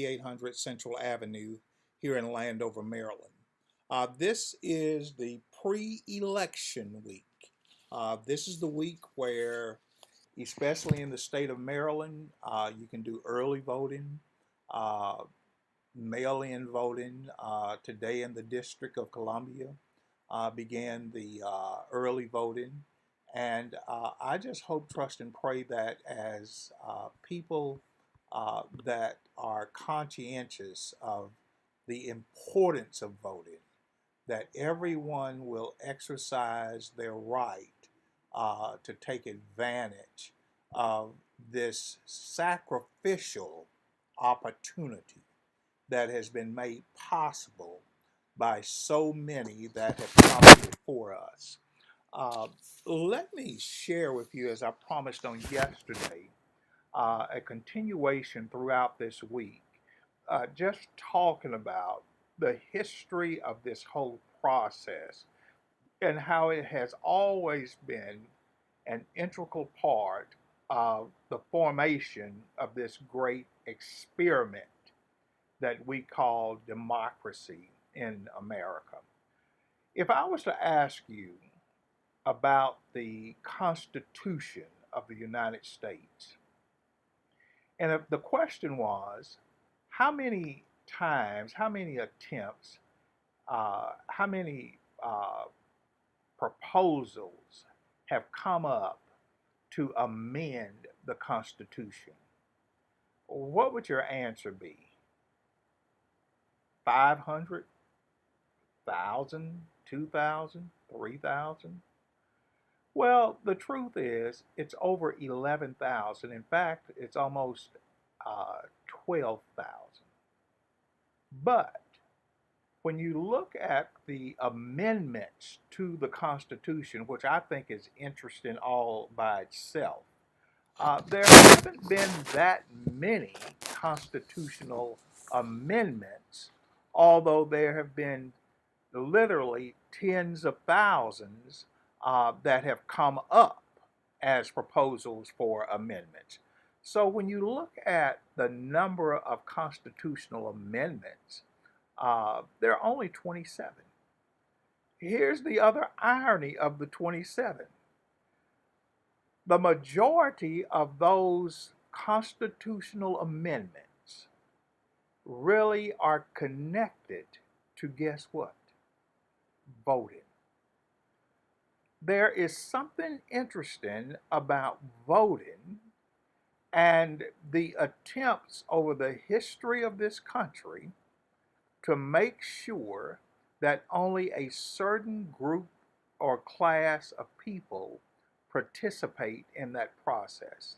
800 Central Avenue here in Landover, Maryland. This is the pre-election week. This is the week where, especially in the state of Maryland, you can do early voting, uh, mail-in voting. Today in the District of Columbia began the early voting. And I just hope, trust, and pray that as people that are conscientious of the importance of voting, that everyone will exercise their right to take advantage of this sacrificial opportunity that has been made possible by so many that have come before us. Uh, Let me share with you, as I promised on yesterday, a continuation throughout this week, just talking about the history of this whole process and how it has always been an integral part of the formation of this great experiment that we call democracy in America. If I was to ask you about the Constitution of the United States, and if the question was, how many times, how many attempts, how many proposals have come up to amend the Constitution, what would your answer be? 500, 1,000, 2,000, 3,000? Well, the truth is, it's over 11,000. In fact, it's almost 12,000. But when you look at the amendments to the Constitution, which I think is interesting all by itself, there haven't been that many constitutional amendments, although there have been literally tens of thousands that have come up as proposals for amendments. So when you look at the number of constitutional amendments, there are only 27. Here's the other irony of the 27. The majority of those constitutional amendments really are connected to, guess what? Voting. There is something interesting about voting and the attempts over the history of this country to make sure that only a certain group or class of people participate in that process.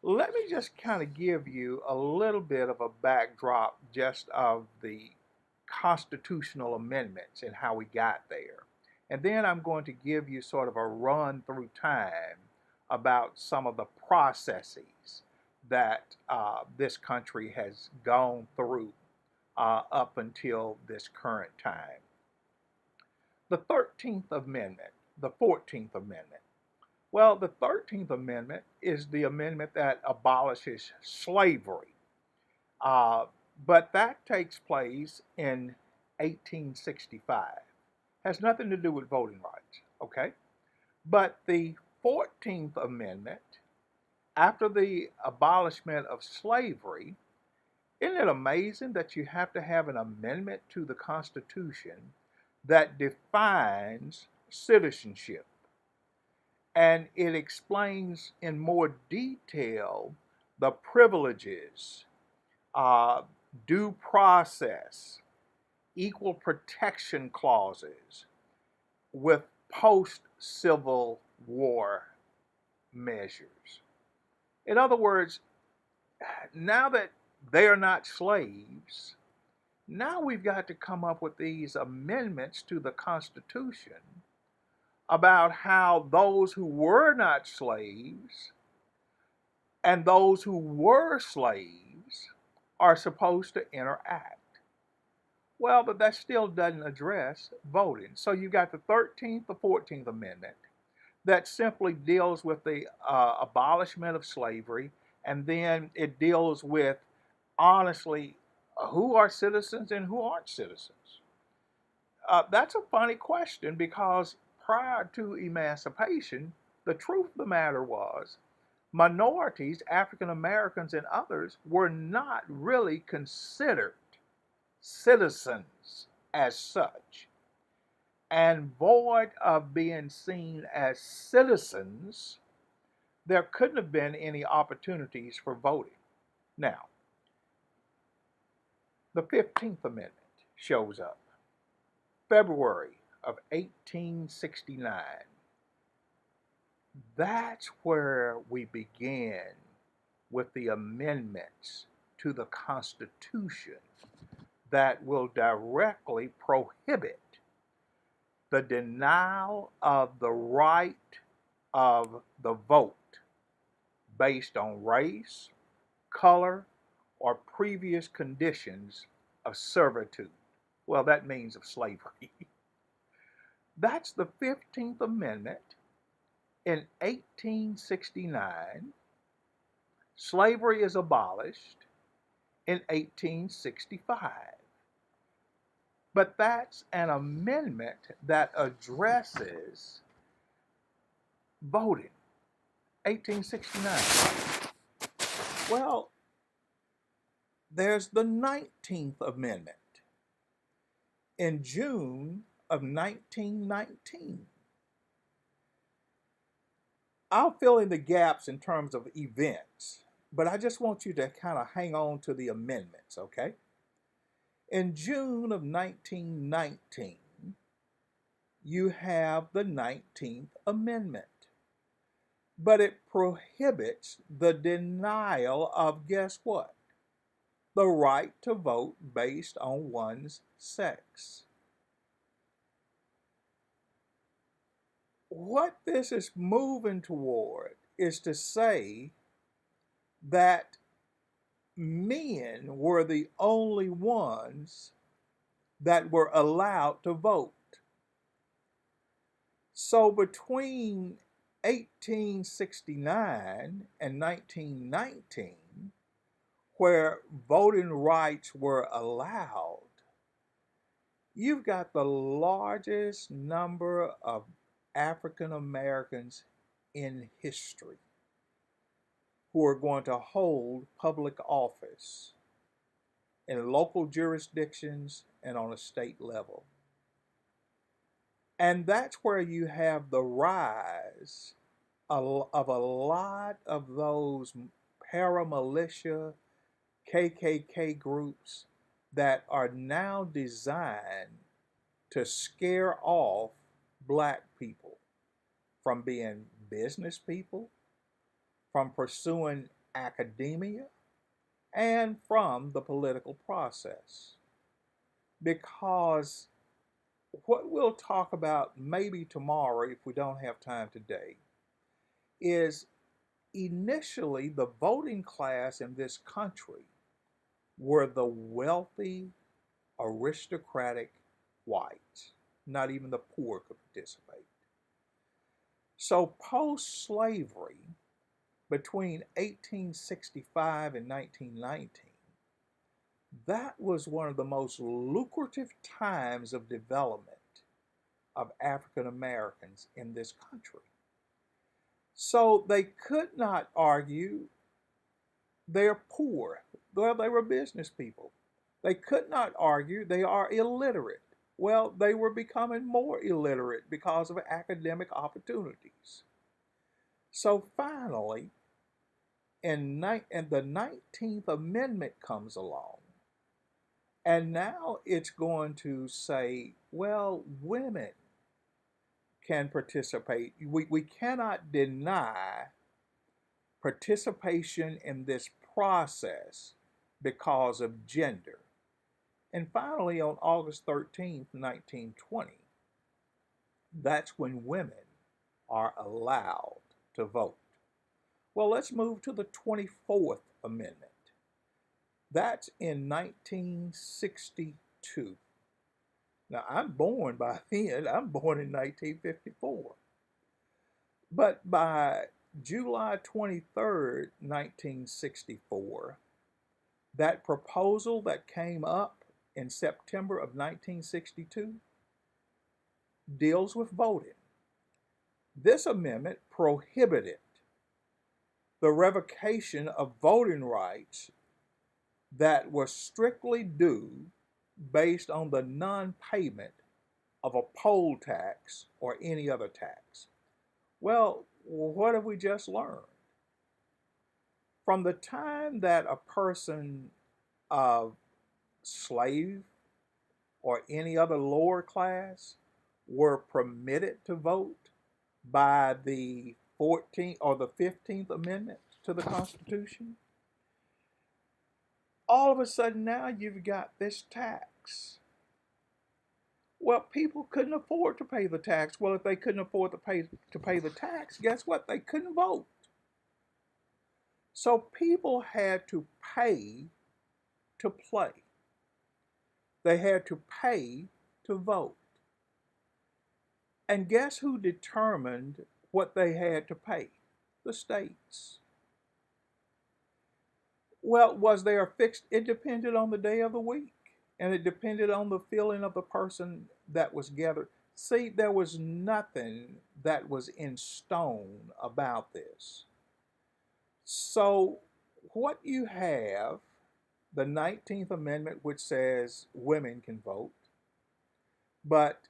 Let me just kind of give you a little bit of a backdrop just of the constitutional amendments and how we got there. And then I'm going to give you sort of a run through time about some of the processes that this country has gone through up until this current time. The 13th Amendment, the 14th Amendment. Well, the 13th Amendment is the amendment that abolishes slavery. Uh, but that takes place in 1865. Has nothing to do with voting rights, okay? But the 14th Amendment, after the abolishment of slavery, isn't it amazing that you have to have an amendment to the Constitution that defines citizenship? And it explains in more detail the privileges, uh, due process, equal protection clauses with post Civil War measures. In other words, now that they are not slaves, now we've got to come up with these amendments to the Constitution about how those who were not slaves and those who were slaves are supposed to interact. Well, but that still doesn't address voting. So you got the 13th, the 14th Amendment that simply deals with the abolishment of slavery, and then it deals with honestly who are citizens and who aren't citizens? That's a funny question because prior to emancipation, the truth of the matter was minorities, African Americans, and others were not really considered citizens as such. And void of being seen as citizens, there couldn't have been any opportunities for voting. Now, the 15th Amendment shows up February of 1869. That's where we begin with the amendments to the Constitution that will directly prohibit the denial of the right of the vote based on race, color, or previous conditions of servitude. Well, that means of slavery. That's the 15th Amendment in 1869. Slavery is abolished in 1865. But that's an amendment that addresses voting. 1869. Well, there's the 19th Amendment in June of 1919. I'll fill in the gaps in terms of events, but I just want you to kind of hang on to the amendments, okay? In June of 1919, you have the 19th Amendment, but it prohibits the denial of, guess what? The right to vote based on one's sex. What this is moving toward is to say that men were the only ones that were allowed to vote. So between 1869 and 1919, where voting rights were allowed, you've got the largest number of African Americans in history who are going to hold public office in local jurisdictions and on a state level. And that's where you have the rise of a lot of those paramilitia KKK groups that are now designed to scare off black people from being business people, from pursuing academia, and from the political process. Because what we'll talk about maybe tomorrow, if we don't have time today, is initially the voting class in this country were the wealthy, aristocratic whites. Not even the poor could participate. So post slavery, between 1865 and 1919, that was one of the most lucrative times of development of African Americans in this country. So they could not argue they're poor. Well, they were business people. They could not argue they are illiterate. Well, they were becoming more illiterate because of academic opportunities. So finally, and the 19th Amendment comes along, and now it's going to say, well, women can participate. We cannot deny participation in this process because of gender. And finally, on August 13th, 1920, that's when women are allowed to vote. Well, let's move to the 24th Amendment. That's in 1962. Now, I'm born by then, I'm born in 1954. But by July 23rd, 1964, That proposal that came up in September of 1962 deals with voting. This amendment prohibited the revocation of voting rights that were strictly due based on the non-payment of a poll tax or any other tax. Well, what have we just learned? From the time that a person of slave or any other lower class were permitted to vote by the 14th or the 15th Amendment to the Constitution, all of a sudden now you've got this tax. Well, people couldn't afford to pay the tax. Well, if they couldn't afford to pay the tax, guess what? They couldn't vote. So people had to pay to play. They had to pay to vote. And guess who determined what they had to pay? The states. Well, was there a fixed? It depended on the day of the week, and it depended on the feeling of the person that was gathered. See, there was nothing that was in stone about this. So, what you have, the 19th Amendment, which says women can vote, but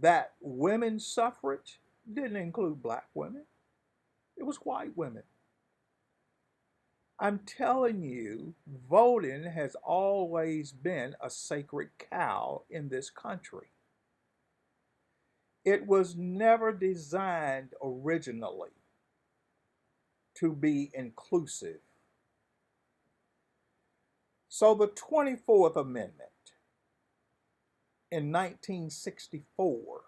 that women's suffrage didn't include black women, it was white women. I'm telling you, voting has always been a sacred cow in this country. It was never designed originally to be inclusive. So the 24th Amendment in 1964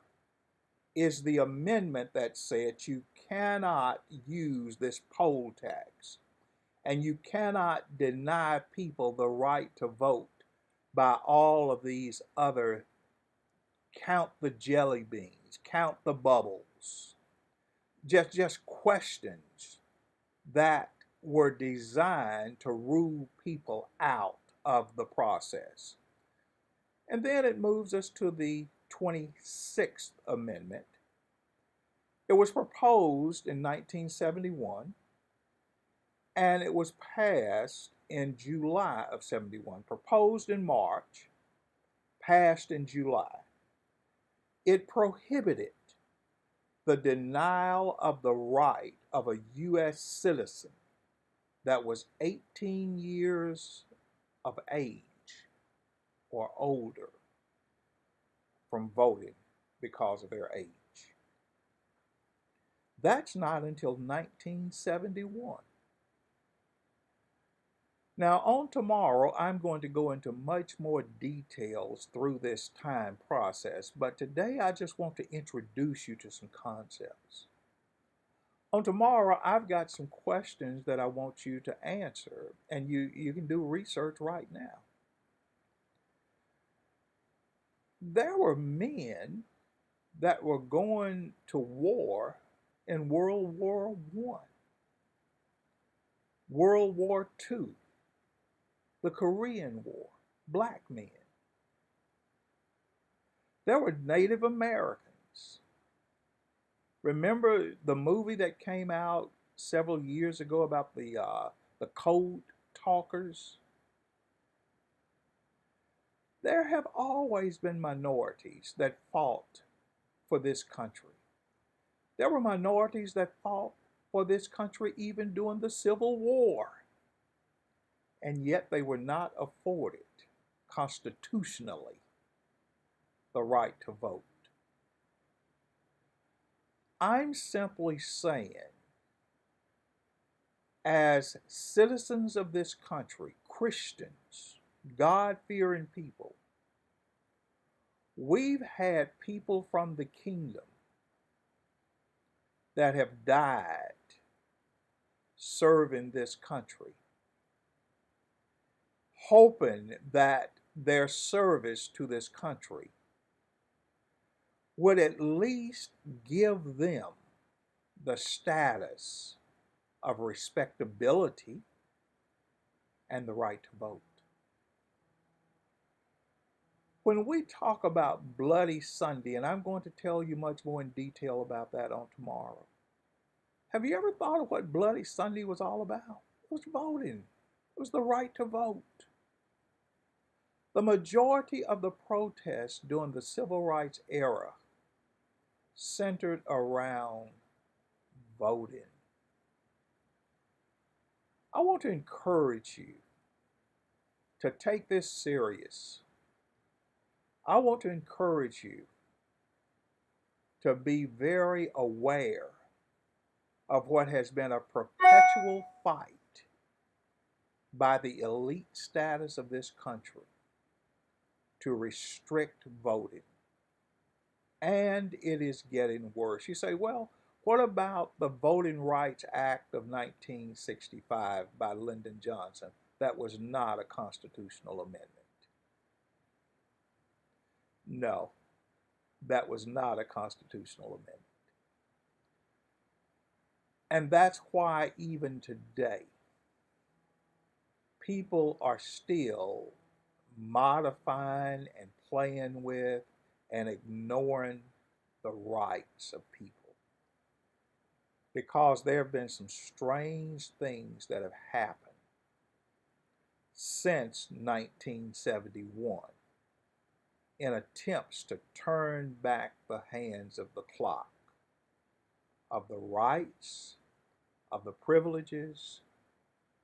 is the amendment that said you cannot use this poll tax and you cannot deny people the right to vote by all of these other count the jelly beans, count the bubbles, just questions that were designed to rule people out of the process. And then it moves us to the 26th Amendment. It was proposed in 1971 and it was passed in July of 71. Proposed in March, passed in July. It prohibited the denial of the right of a U.S. citizen that was 18 years of age or older from voting because of their age. That's not until 1971. Now, on tomorrow, I'm going to go into much more details through this time process, but today I just want to introduce you to some concepts. On tomorrow, I've got some questions that I want you to answer, and you can do research right now. There were men that were going to war in World War I, World War II, the Korean War, black men. There were Native Americans. Remember the movie that came out several years ago about the code talkers? There have always been minorities that fought for this country. There were minorities that fought for this country even during the Civil War. And yet they were not afforded constitutionally the right to vote. I'm simply saying, as citizens of this country, Christians, God-fearing people, we've had people from the kingdom that have died serving this country, hoping that their service to this country would at least give them the status of respectability and the right to vote. When we talk about Bloody Sunday, and I'm going to tell you much more in detail about that on tomorrow, have you ever thought of what Bloody Sunday was all about? It was voting. It was the right to vote. The majority of the protests during the civil rights era centered around voting. I want to encourage you to take this serious. I want to encourage you to be very aware of what has been a perpetual fight by the elite status of this country to restrict voting. And it is getting worse. You say, well, what about the Voting Rights Act of 1965 by Lyndon Johnson? That was not a constitutional amendment. No, that was not a constitutional amendment. And that's why even today, people are still modifying and playing with and ignoring the rights of people. Because there have been some strange things that have happened since 1971 in attempts to turn back the hands of the clock, of the rights, of the privileges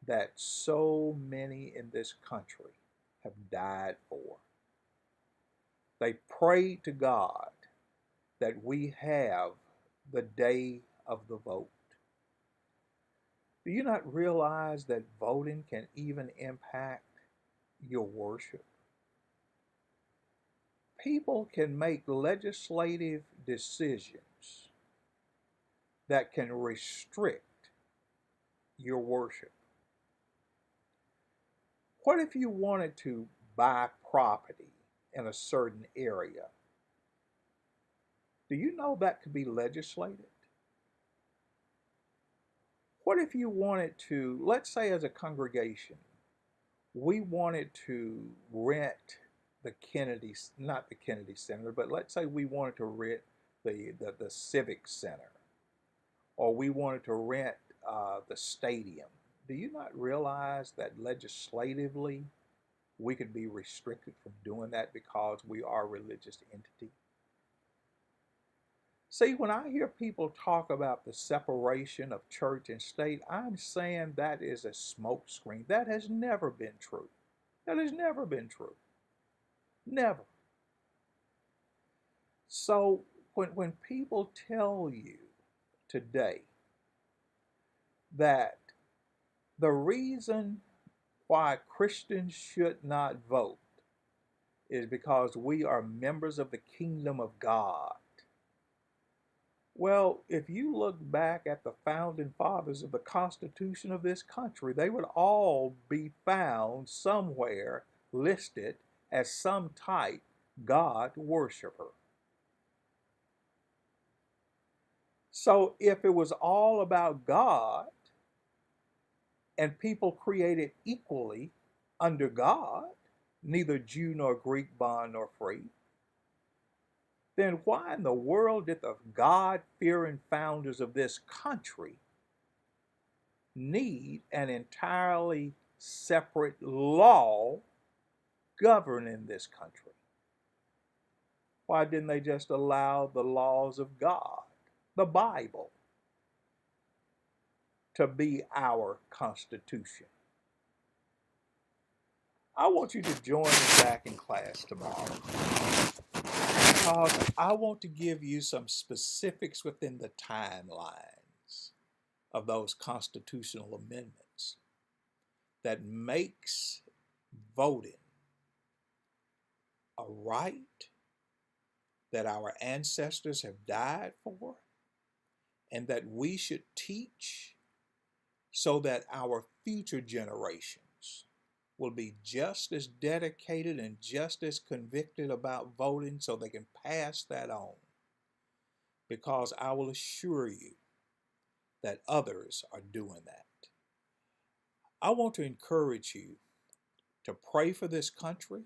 that so many in this country have died for. They prayed to God that we have the day of the vote. Do you not realize that voting can even impact your worship? People can make legislative decisions that can restrict your worship. What if you wanted to buy property in a certain area? Do you know that could be legislated? What if you wanted to, let's say as a congregation, we wanted to rent the Kennedy, not the Kennedy Center, but let's say we wanted to rent the Civic Center, or we wanted to rent the stadium. Do you not realize that legislatively we could be restricted from doing that because we are a religious entity? See, when I hear people talk about the separation of church and state, I'm saying that is a smokescreen. That has never been true. That has never been true. Never. So when people tell you today that the reason why Christians should not vote is because we are members of the kingdom of God. Well, if you look back at the founding fathers of the Constitution of this country, they would all be found somewhere listed as some type God worshiper. So if it was all about God and people created equally under God, neither Jew nor Greek, bond nor free, then why in the world did the God-fearing founders of this country need an entirely separate law governing this country? Why didn't they just allow the laws of God, the Bible, to be our Constitution? I want you to join me back in class tomorrow because I want to give you some specifics within the timelines of those constitutional amendments that makes voting a right that our ancestors have died for and that we should teach so that our future generations will be just as dedicated and just as convicted about voting so they can pass that on. Because I will assure you that others are doing that. I want to encourage you to pray for this country.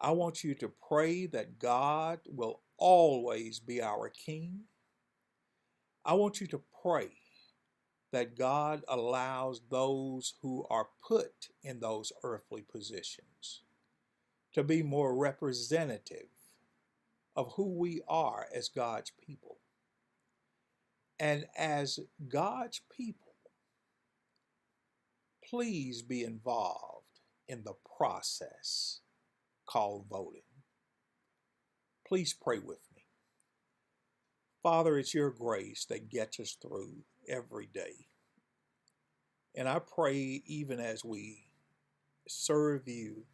I want you to pray that God will always be our King. I want you to pray that God allows those who are put in those earthly positions to be more representative of who we are as God's people. And as God's people, please be involved in the process called voting. Please pray with me. Father, it's your grace that gets us through every day. And I pray even as we serve you,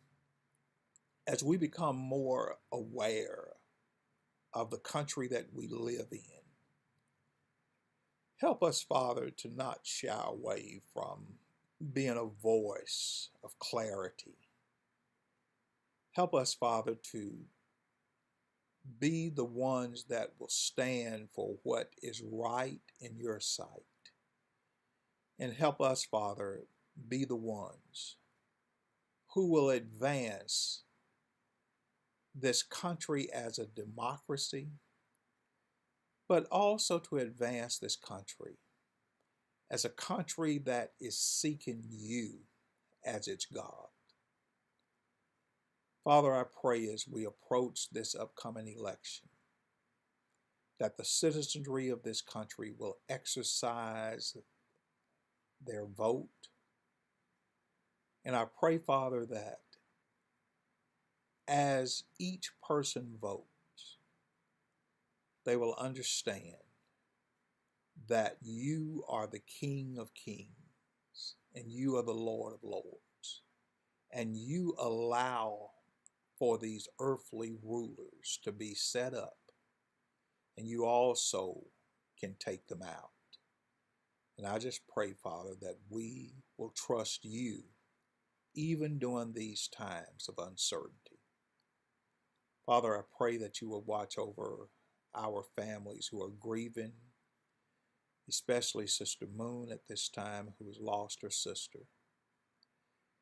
as we become more aware of the country that we live in, help us, Father, to not shy away from being a voice of clarity. Help us, Father, to be the ones that will stand for what is right in your sight. And help us, Father, be the ones who will advance this country as a democracy, but also to advance this country as a country that is seeking you as its God. Father, I pray as we approach this upcoming election that the citizenry of this country will exercise their vote. And I pray, Father, that as each person votes, they will understand that you are the King of Kings and you are the Lord of Lords. And you allow for these earthly rulers to be set up, and you also can take them out. And I just pray, Father, that we will trust you even during these times of uncertainty. Father, I pray that you will watch over our families who are grieving, especially Sister Moon at this time, who has lost her sister.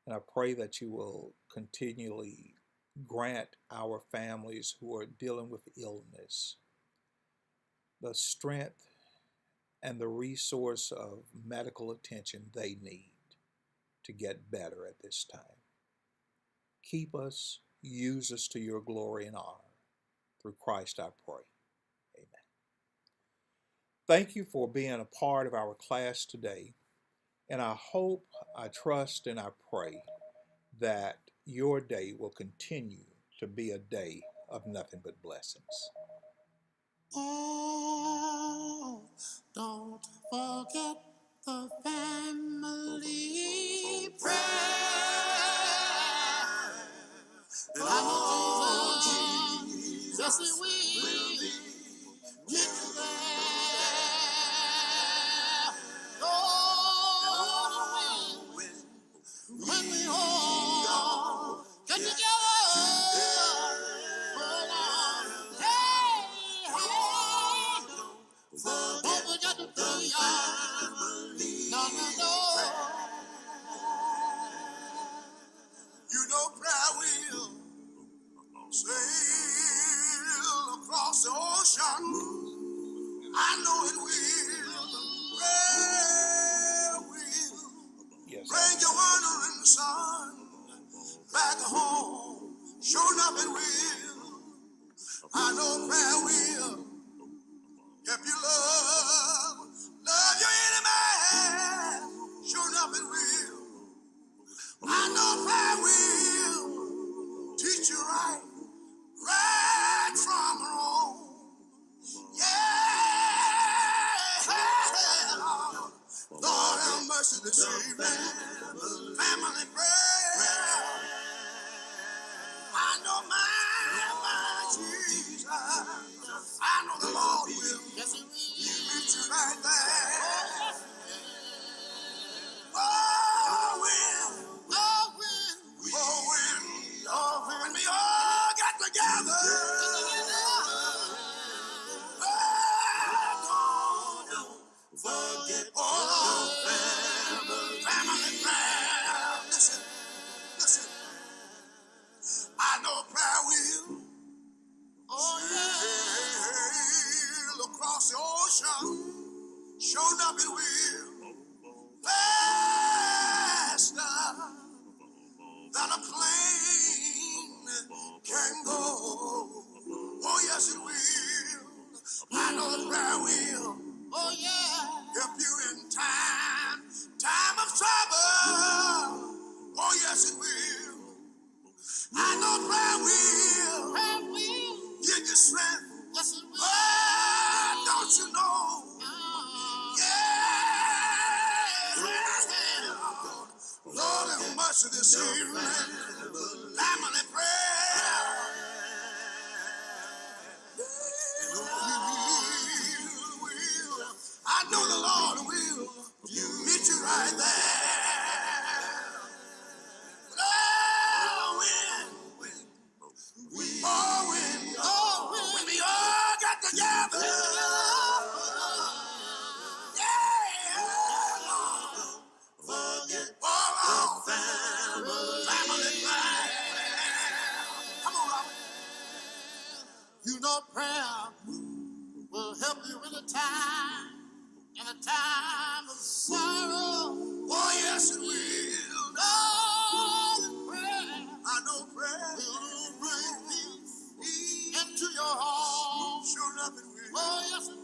And I pray that you will continually grant our families who are dealing with illness the strength and the resource of medical attention they need to get better at this time. Keep us, use us to your glory and honor. Through Christ I pray. Amen. Thank you for being a part of our class today. And I hope, I trust, and I pray that your day will continue to be a day of nothing but blessings. Oh, don't forget the family prayer. And I know Jesus, yes, He will get you there. Oh, when we all get together, hold on. Hey, hey, don't forget to do your no, no, no. You know prayer will sail across the ocean. I know it will. Prayer will bring your wandering son back home. Sure enough it will. I know prayer will help you love your enemy. Sure enough it will. I know prayer will teach you right from wrong. Yeah, Lord have mercy this evening. Family prayer. I know my Jesus. I know the Lord will. Yes, He will. can go. Oh, yes, it will. I know the prayer will. Oh, yeah. Help you in time of trouble. Oh, yes, it will. I know prayer will. Prayer will. Give you strength. Yes, it will. Oh, don't you know? Yeah. Lord, have mercy this evening. Family prayer. I know the Lord will meet you right there. When we all got together, yeah, forget all our family life. Come on, Robert. You know prayer will help you in a time of sorrow. Oh, yes, it will. Lord, prayer. I know prayer will bring peace into your home. Sure enough, it will. Oh, yes, it will.